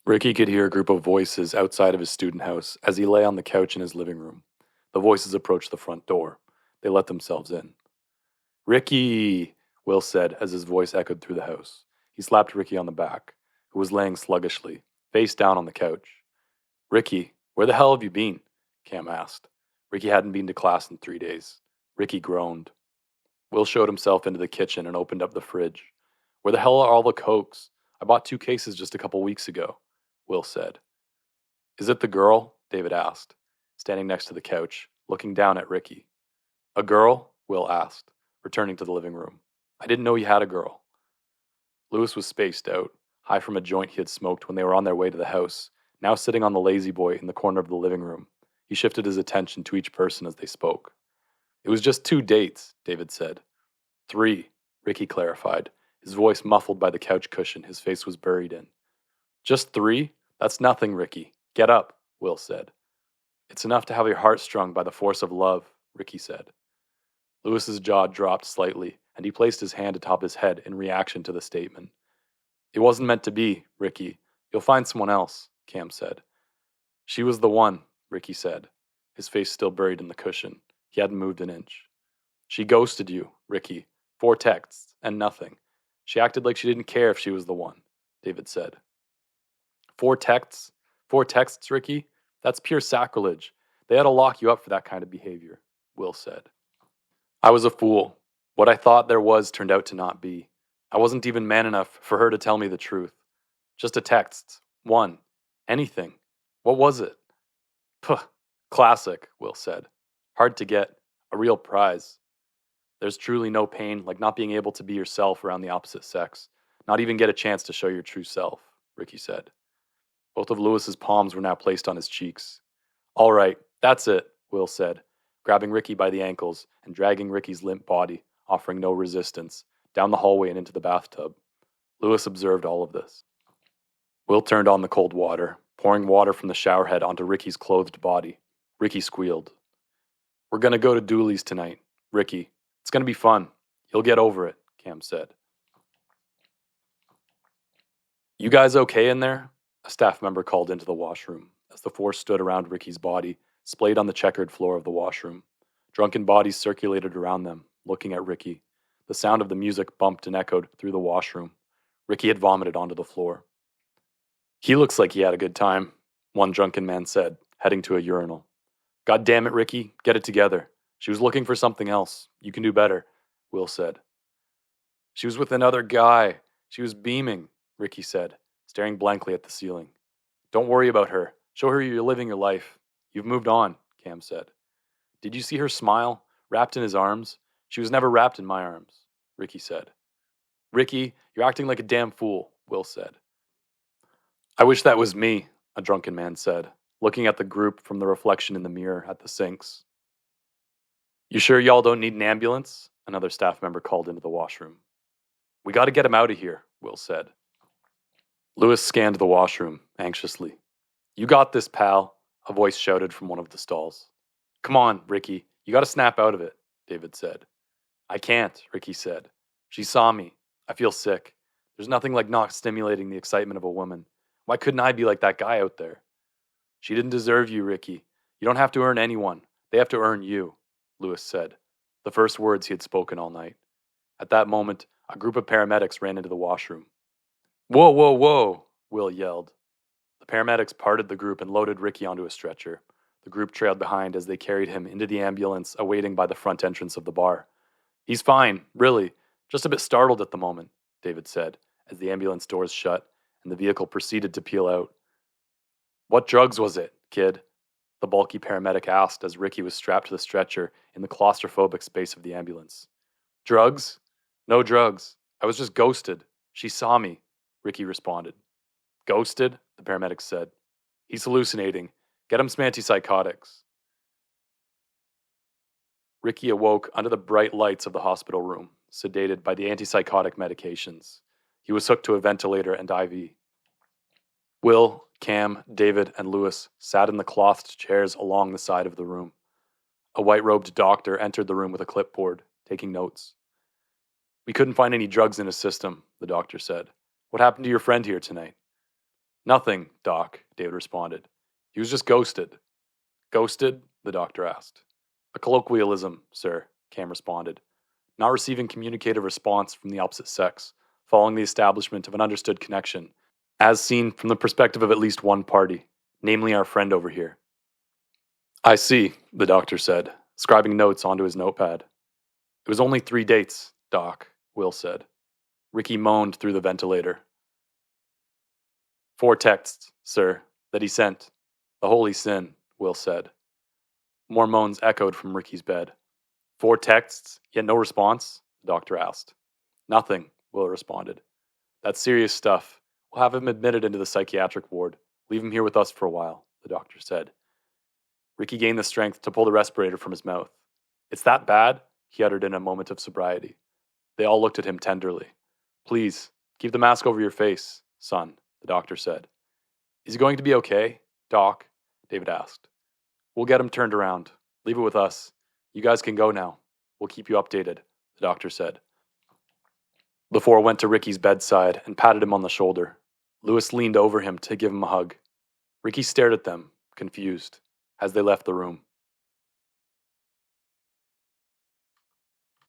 Ricky could hear a group of voices outside of his student house as he lay on the couch in his living room. The voices approached the front door. They let themselves in. Ricky, Will said as his voice echoed through the house. He slapped Ricky on the back, who was laying sluggishly, face down on the couch. Ricky, where the hell have you been? Cam asked. Ricky hadn't been to class in 3 days. Ricky groaned. Will showed himself into the kitchen and opened up the fridge. Where the hell are all the Cokes? I bought 2 cases just a couple weeks ago, Will said. Is it the girl? David asked, standing next to the couch, looking down at Ricky. A girl? Will asked, returning to the living room. I didn't know you had a girl. Lewis was spaced out, high from a joint he had smoked when they were on their way to the house, now sitting on the lazy boy in the corner of the living room. He shifted his attention to each person as they spoke. It was just 2 dates, David said. 3, Ricky clarified, his voice muffled by the couch cushion his face was buried in. Just 3? That's nothing, Ricky. Get up, Will said. It's enough to have your heart strung by the force of love, Ricky said. Lewis's jaw dropped slightly, and he placed his hand atop his head in reaction to the statement. It wasn't meant to be, Ricky. You'll find someone else, Cam said. She was the one, Ricky said, his face still buried in the cushion. He hadn't moved an inch. She ghosted you, Ricky. 4 texts, and nothing. She acted like she didn't care if she was the one, David said. 4 texts? 4 texts, Ricky? That's pure sacrilege. They had to lock you up for that kind of behavior, Will said. I was a fool. What I thought there was turned out to not be. I wasn't even man enough for her to tell me the truth. Just a text. 1. Anything. What was it? Puh. Classic, Will said. Hard to get. A real prize. There's truly no pain like not being able to be yourself around the opposite sex. Not even get a chance to show your true self, Ricky said. Both of Lewis's palms were now placed on his cheeks. All right, that's it, Will said, grabbing Ricky by the ankles and dragging Ricky's limp body, offering no resistance, down the hallway and into the bathtub. Lewis observed all of this. Will turned on the cold water, pouring water from the showerhead onto Ricky's clothed body. Ricky squealed. We're going to go to Dooley's tonight, Ricky. It's going to be fun. You'll get over it, Cam said. You guys okay in there? A staff member called into the washroom as the 4 stood around Ricky's body, splayed on the checkered floor of the washroom. Drunken bodies circulated around them, looking at Ricky. The sound of the music bumped and echoed through the washroom. Ricky had vomited onto the floor. He looks like he had a good time, one drunken man said, heading to a urinal. God damn it, Ricky, get it together. She was looking for something else. You can do better, Will said. She was with another guy. She was beaming, Ricky said, staring blankly at the ceiling. Don't worry about her. Show her you're living your life. You've moved on, Cam said. Did you see her smile, wrapped in his arms? She was never wrapped in my arms, Ricky said. Ricky, you're acting like a damn fool, Will said. I wish that was me, a drunken man said, looking at the group from the reflection in the mirror at the sinks. You sure y'all don't need an ambulance? Another staff member called into the washroom. We got to get him out of here, Will said. Lewis scanned the washroom, anxiously. You got this, pal, a voice shouted from one of the stalls. Come on, Ricky, you got to snap out of it, David said. I can't, Ricky said. She saw me. I feel sick. There's nothing like not stimulating the excitement of a woman. Why couldn't I be like that guy out there? She didn't deserve you, Ricky. You don't have to earn anyone. They have to earn you, Lewis said, the first words he had spoken all night. At that moment, a group of paramedics ran into the washroom. Whoa, whoa, whoa, Will yelled. The paramedics parted the group and loaded Ricky onto a stretcher. The group trailed behind as they carried him into the ambulance awaiting by the front entrance of the bar. He's fine, really. Just a bit startled at the moment, David said, as the ambulance doors shut and the vehicle proceeded to peel out. What drugs was it, kid? The bulky paramedic asked as Ricky was strapped to the stretcher in the claustrophobic space of the ambulance. Drugs? No drugs. I was just ghosted. She saw me, Ricky responded. Ghosted? The paramedic said. He's hallucinating. Get him some antipsychotics. Ricky awoke under the bright lights of the hospital room, sedated by the antipsychotic medications. He was hooked to a ventilator and IV. Will, Cam, David, and Lewis sat in the clothed chairs along the side of the room. A white-robed doctor entered the room with a clipboard, taking notes. We couldn't find any drugs in his system, the doctor said. What happened to your friend here tonight? Nothing, Doc, David responded. He was just ghosted. Ghosted? The doctor asked. A colloquialism, sir, Cam responded. Not receiving communicative response from the opposite sex, following the establishment of an understood connection, as seen from the perspective of at least one party, namely our friend over here. I see, the doctor said, scribing notes onto his notepad. It was only 3 dates, Doc, Will said. Ricky moaned through the ventilator. 4 texts, sir, that he sent. The holy sin, Will said. More moans echoed from Ricky's bed. 4 texts, yet no response? The doctor asked. Nothing, Will responded. That's serious stuff. We'll have him admitted into the psychiatric ward. Leave him here with us for a while, the doctor said. Ricky gained the strength to pull the respirator from his mouth. It's that bad? He uttered in a moment of sobriety. They all looked at him tenderly. Please, keep the mask over your face, son, the doctor said. Is he going to be okay, Doc? David asked. We'll get him turned around. Leave it with us. You guys can go now. We'll keep you updated, the doctor said. The 4 went to Ricky's bedside and patted him on the shoulder. Lewis leaned over him to give him a hug. Ricky stared at them, confused, as they left the room.